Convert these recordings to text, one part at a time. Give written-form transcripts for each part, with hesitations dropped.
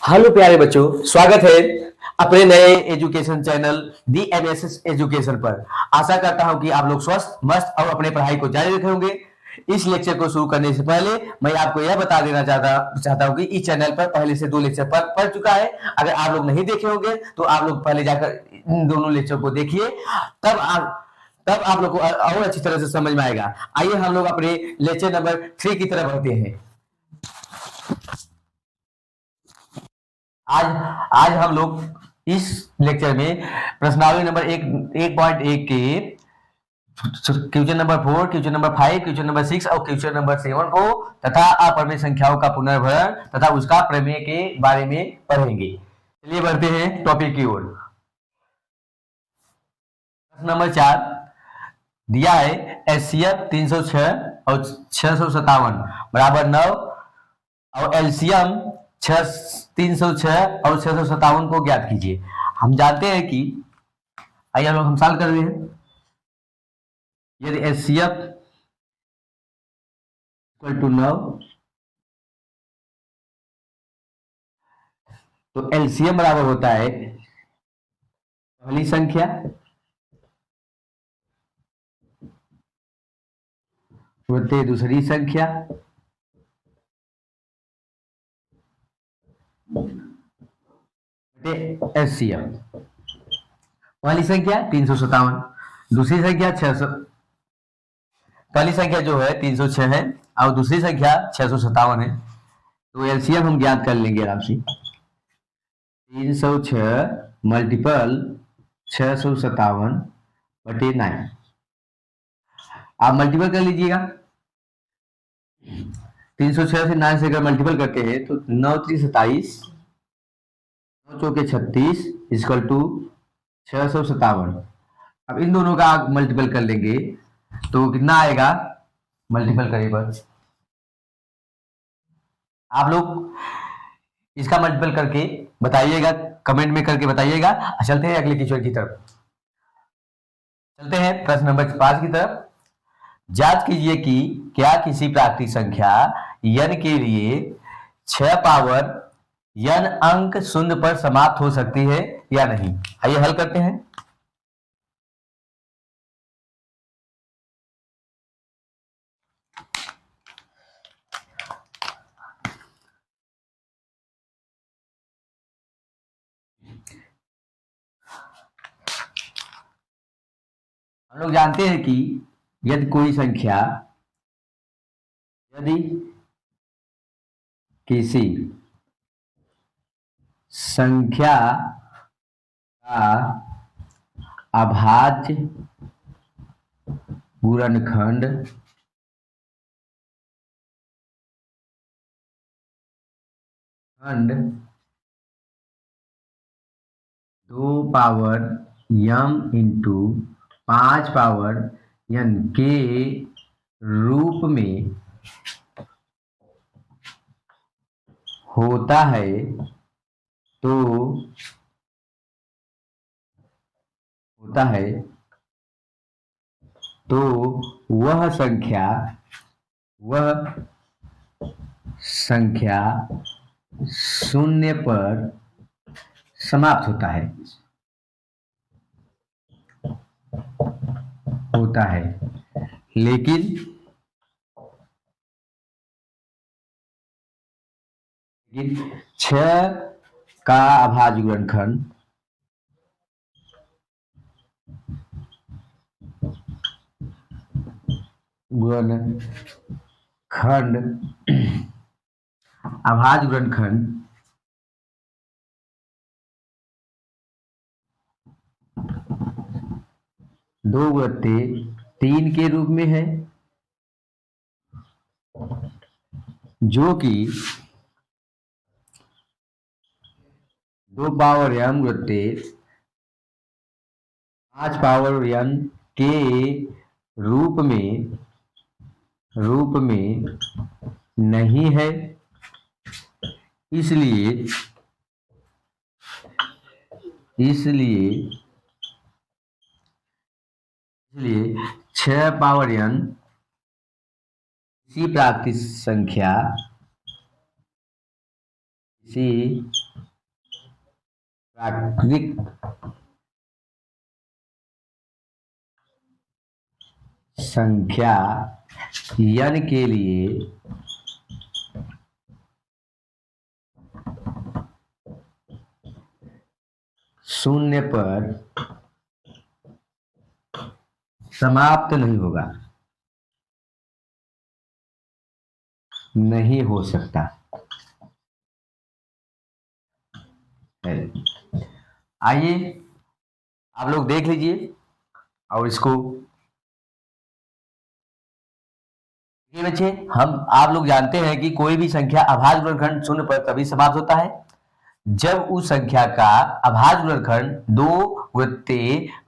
Hello प्यारे बच्चों, स्वागत है अपने नए एजुकेशन चैनल दी एनएसएस एजुकेशन पर। आशा करता हूं कि आप लोग स्वस्थ मस्त और अपने पढ़ाई को जारी रखे होंगे। इस लेक्चर को शुरू करने से पहले मैं आपको यह बता देना चाहता हूं कि इस चैनल पर पहले से 2 लेक्चर पढ़ चुका है। अगर आप लोग नहीं देखे होंगे तो आप लोग पहले जाकर इन दोनों लेक्चर को देखिए, तब आप लोग को और अच्छी तरह से समझ में आएगा। आइए हम लोग अपने लेक्चर नंबर 3 की तरफ बढ़ते हैं। आज आज हम लोग इस लेक्चर में प्रश्नावली नंबर 1.1 के question number 4, question number 5, question number 6 और क्वेश्चन नंबर 7 को तथा अपरिमेय संख्याओं का पुनर्भरण तथा उसका प्रमेय के बारे में पढ़ेंगे। चलिए बढ़ते हैं टॉपिक की ओर। प्रश्न नंबर 4 दिया है, एचसीएफ 306 और 657 बराबर 9 और एलसीएम 306 और 657 को ज्ञात कीजिए। हम जानते हैं कि आइए हम सॉल्व कर रहे हैं। यदि एचसीएफ इक्वल टू 9 तो एलसीएम बराबर होता है पहली संख्या बटे दूसरी संख्या एचसीएफ। पहली संख्या 357, दूसरी संख्या 600। पहली संख्या जो है 306 है और दूसरी संख्या 657 है, तो एलसीएम हम ज्ञात कर लेंगे आराम से। 306 मल्टीपल 657 बटे 9। आप मल्टीपल कर लीजिएगा। 306 से 9 से अगर मल्टीपल करते हैं तो 9 3 27, 9 चौके 36 इक्वल टू 657। अब इन दोनों का मल्टीपल कर लेंगे तो कितना आएगा, मल्टीपल करें पर आप लोग इसका मल्टीपल करके बताइएगा, कमेंट में करके बताइएगा। चलते हैं अगले क्वेश्चन की तरफ। चलते हैं प्रश्न नंबर 5 की तरफ। जांच कीजिए कि क्या किसी प्राकृतिक संख्या n के लिए 6 पावर n अंक शून्य पर समाप्त हो सकती है या नहीं। आइए हल करते हैं। हम लोग जानते हैं कि यदि कोई संख्या, यदि किसी संख्या का अभाज्य गुणनखंड खंड 2 power m into 5 power n के रूप में होता है तो वह संख्या शून्य पर समाप्त होता है। लेकिन 6 का अभाज्य गुणनखंड अभाज्य गुणनखंड 2/3 के रूप में है, जो कि 2 पावर m गुणित 5 पावर n के रूप में नहीं है। इसलिए 6 पावर n किसी प्राकृतिक संख्या प्राकृतिक संख्या n के लिए शून्य पर समाप्त नहीं होगा, नहीं हो सकता है। आइए आप लोग देख लीजिए और इसको ये बच्चे, हम आप लोग जानते हैं कि कोई भी संख्या अभाज्य गुणनखंड शून्य पर तभी समाप्त होता है जब उस संख्या का अभाज्य गुणनखंड 2 गुणित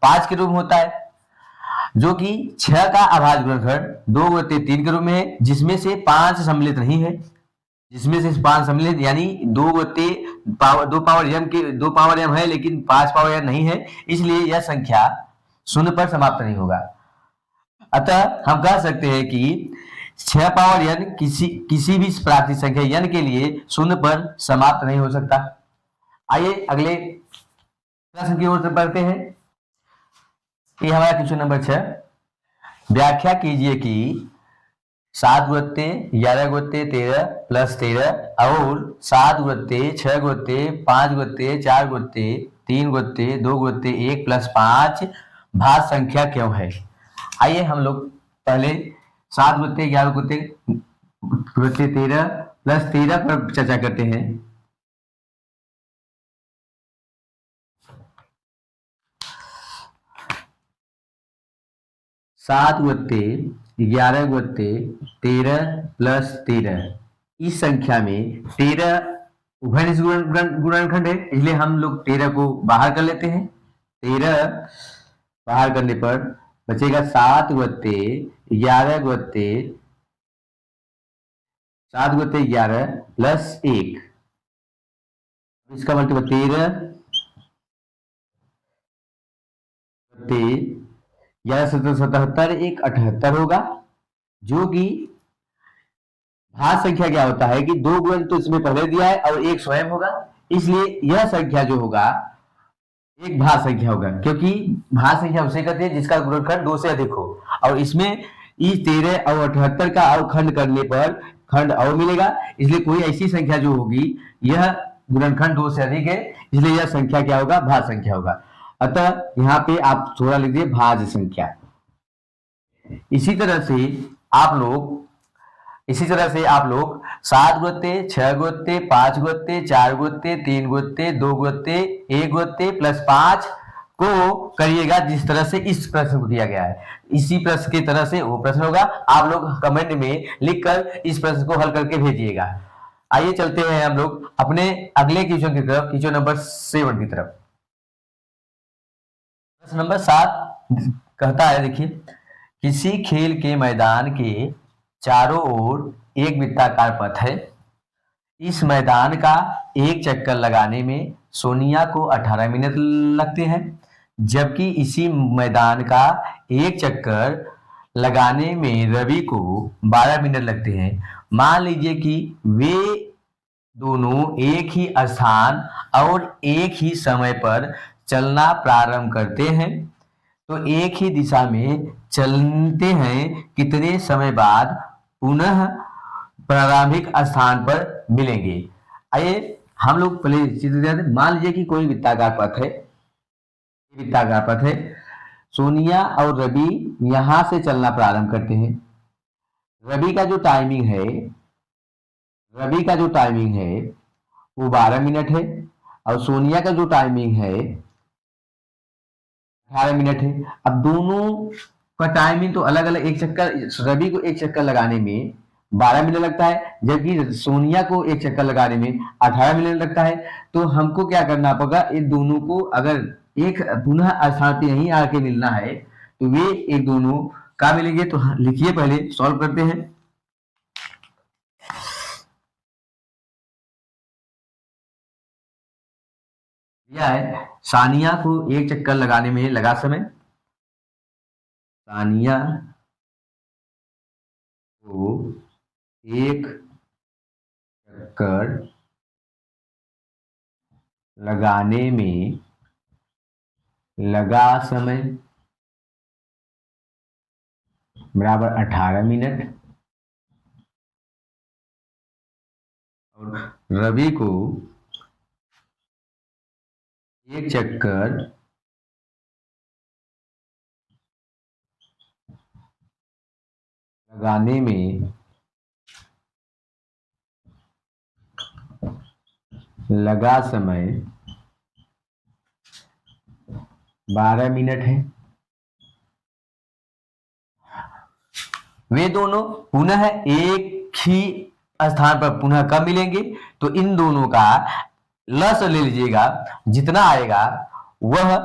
5 के रूप में होता है, जो कि 6 का अभाज्य गुणनखंड 2 गुणित 3 के रूप में है, जिसमें से 5 सम्मिलित नहीं है, जिसमें से 5 सम्मिलित यानी 2 गुणित दो पावर m है लेकिन 5 पावर m नहीं है, इसलिए यह संख्या शून्य पर समाप्त नहीं होगा। अतः हम कह सकते हैं कि 6 पावर n किसी भी प्राकृतिक संख्या n के लिए शून्य पर समाप्त नहीं हो सकता। आइए अगले प्रश्न की ओर से बढ़ते हैं। ये हमारा क्वेश्चन नंबर 6। व्याख्या कीजिए कि 7 गुणित 11 गुणित 13 प्लस 13 और 7 गुणित 6 गुणित 5 गुणित 4 गुणित 3 गुणित 2 गुणित 1 प्लस 5 भाज्य संख्या क्यों है। आइए हम लोग पहले 7 गुणित 11 गुणित 13 प्लस 13 पर चर्चा करते हैं। सात गुणित 11 गुणित 13 प्लस 13, इस संख्या में 13 उभयनिष्ठ गुणनखंड है, इसलिए हम लोग 13 को बाहर कर लेते हैं। 13 बाहर करने पर बचेगा 7 गुणित 11 गुणित 7 गुणित 11 प्लस 1, इसका मतलब 13 11 77 एक 78 होगा, जो कि भाज्य संख्या क्या होता है कि 2 गुणन तो इसमें पहले दिया है और 1 स्वयं होगा, इसलिए यह संख्या जो होगा एक भाज्य संख्या होगा, क्योंकि भाज्य संख्या उसे कहते हैं जिसका गुणनखंड 2 से अधिक हो, और इसमें इस 13 और 78 का अवखंड करने पर खंड और मिलेगा, इसलिए कोई ऐसी संख्या जो होगी यह गुणनखंड 2 से अधिक है, इसलिए यह संख्या क्या होगा, भाज्य संख्या होगा। अतः यहाँ पे आप थोड़ा लिख दिए भाज्य संख्या। इसी तरह से आप लोग 7 गुणित 6 गुणित 5 गुणित 4 गुणित 3 गुणित 2 गुणित 1 गुणित प्लस 5 को करिएगा जिस तरह से इस प्रश्न को दिया गया है, इसी प्रश्न की तरह से वो प्रश्न होगा। आप लोग कमेंट में लिखकर इस प्रश्न को हल करके भेजिएगा। आइए चलते हैं हम लोग अपने अगले क्वेश्चन की तरफ, क्वेश्चन नंबर 7 की तरफ। प्रश्न नंबर 7 कहता है, देखिए, किसी खेल के मैदान के चारों ओर एक वृत्ताकार पथ है। इस मैदान का एक चक्कर लगाने में सोनिया को 18 मिनट लगते हैं, जबकि इसी मैदान का एक चक्कर लगाने में रवि को 12 मिनट लगते हैं। मान लीजिए कि वे दोनों एक ही स्थान और एक ही समय पर चलना प्रारंभ करते हैं, तो एक ही दिशा में चलते हैं, कितने समय बाद पुनः प्रारंभिक स्थान पर मिलेंगे। आइए हम लोग पहले चित्र, मान लीजिए कि कोई वृत्ताकार पथ है, सोनिया और रवि यहां से चलना प्रारंभ करते हैं। रवि का जो टाइमिंग है वो 12 मिनट है, और सोनिया का जो टाइमिंग है 18 मिनट है। अब दोनों का टाइमिंग तो अलग अलग, एक चक्कर रवि को एक चक्कर लगाने में 12 मिनट लगता है, जबकि सोनिया को एक चक्कर लगाने में 18 मिनट लगता है। तो हमको क्या करना पड़ेगा, इन दोनों को अगर एक पुनः स्थान पे यहीं आके मिलना है तो वे एक दोनों का मिलेंगे। तो लिखिए, पहले सॉल्व करते हैं। यह है सानिया को एक चक्कर लगाने में लगा समय, सानिया को एक चक्कर लगाने में लगा समय बराबर 18 मिनट, और रवि को एक चक्कर लगाने में लगा समय 12 मिनट है। वे दोनों पुनः एक ही स्थान पर पुनः कब मिलेंगे, तो इन दोनों का लस ले लीजिएगा, जितना आएगा वह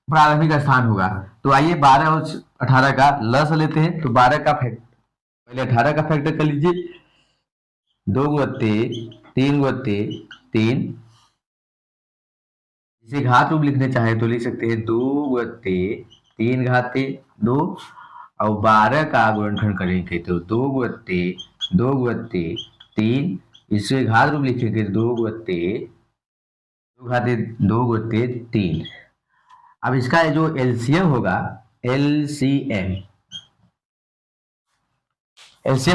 प्रारंभिक स्थान होगा। तो आइए 12 और 18 का लस लेते हैं। तो 12 का फैक्टर, पहले 18 का फैक्टर कर लीजिए, 2 गुणित 3 गुणित 3, इसे घात रूप लिखने चाहे तो लिख सकते हैं 2 गुणित 3 घाते 2, और 12 का गुणनखंड करेंगे तो 2 गुणित 3, इसे घात रूप लिखेंगे 2 घाते 2 गुणित 3। अब इसका जो एलसीएम होगा, एलसीएम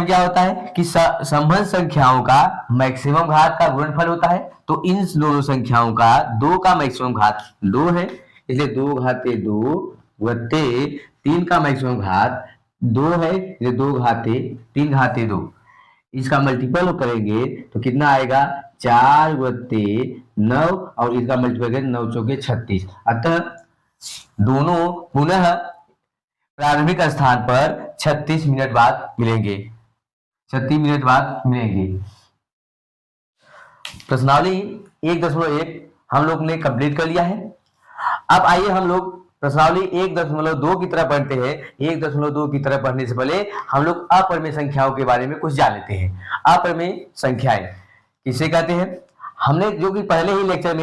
क्या होता है कि संबंध संख्याओं का मैक्सिमम घात का गुणनफल होता है। तो इन दोनों संख्याओं का 2 का मैक्सिमम घात 2 है, इसलिए 2 घाते 2 गुणित 3 का मैक्सिमम घात 2 है, इसलिए 2 घाते 3 घाते 2। इसका मल्टीपल करेंगे तो कितना आएगा, 4 गुणित 9, और इसका मल्टीपल करेंगे 9 चौके 36। अतः दोनों पुनः प्रारंभिक स्थान पर 36 मिनट बाद मिलेंगे, 36 मिनट बाद मिलेंगे। प्रश्नावली 1.1 हम लोग ने कंप्लीट कर लिया है। अब आइए हम लोग प्रश्नावली 1.2 की तरफ पढ़ते हैं। 1.2 की तरफ पढ़ने से पहले हम लोग अपरिमेय संख्याओं के बारे में कुछ जान लेते हैं। अपरिमेय संख्याएं किसे कहते हैं, हमने जो कि पहले ही लेक्चर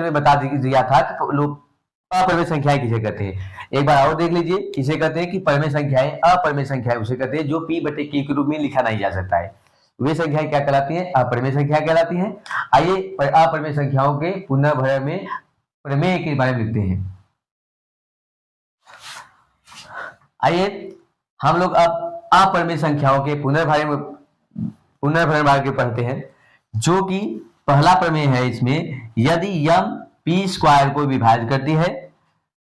में बता दिया था कि लोग अपरिमेय संख्याएं किसे कहते हैं। एक बार और देख लीजिए, किसे कहते हैं कि परिमेय संख्याएं, अपरिमेय संख्याएं उसे कहते हैं जो p/q के रूप में लिखा नहीं जा सकता है। वे संख्याएं क्या कहलाती हैं, अपरिमेय संख्या कहलाती हैं। आइए अपरिमेय संख्याओं के पुनर्भरण में प्रमेय के बारे में लिखते हैं। आइए हम लोग अब अपरिमेय संख्याओं के पुनर्भरण के पढ़ते हैं, जो कि पहला प्रमेय है। इसमें यदि यम p स्क्वायर को विभाजित करती है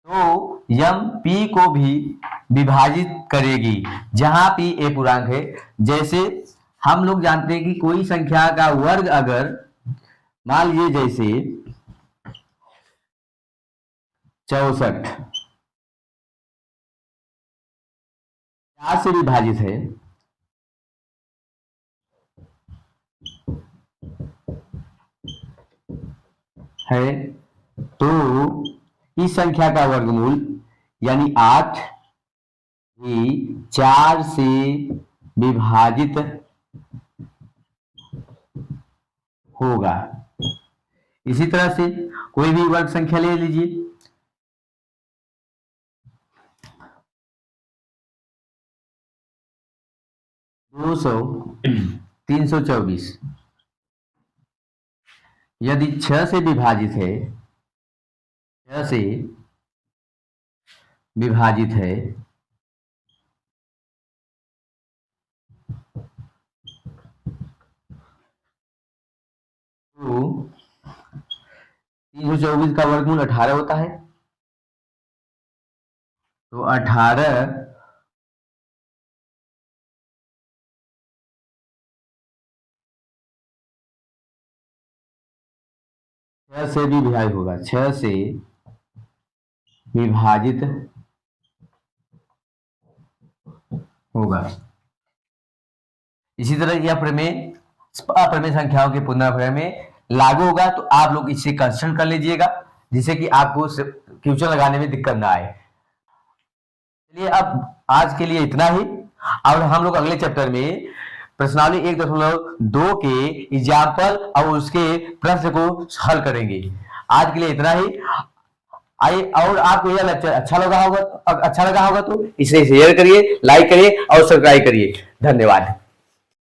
तो यम p को भी विभाजित करेगी, जहां p ए पूर्णांक है। जैसे हम लोग जानते हैं कि कोई संख्या का वर्ग अगर मान लीजिए जैसे 64 4 से विभाजित है तो इस संख्या का वर्गमूल यानी 8 ही 4 से विभाजित होगा। इसी तरह से कोई भी वर्ग संख्या ले लीजिए, 200 324 यदि 6 से विभाजित है, 6 से विभाजित है तो 324 का वर्गमूल 18 होता है। तो 18 6 से भी विभाजित होगा, 6 से विभाजित होगा। इसी तरह यह प्रमेय अपरिमेय संख्याओं के पुनर्भरण में लागू होगा। तो आप लोग इसे कंसिडर कर लीजिएगा, जिससे कि आपको क्वेश्चन लगाने में दिक्कत ना आए। चलिए अब आज के लिए इतना ही, और हम लोग अगले चैप्टर में प्रश्नावली 1.2 के एग्जाम्पल और उसके प्रश्न को हल करेंगे। आज के लिए इतना ही। आइए, और आपको यह लेक्चर अच्छा लगा होगा तो इसे शेयर करिए, लाइक करिए और सब्सक्राइब करिए। धन्यवाद।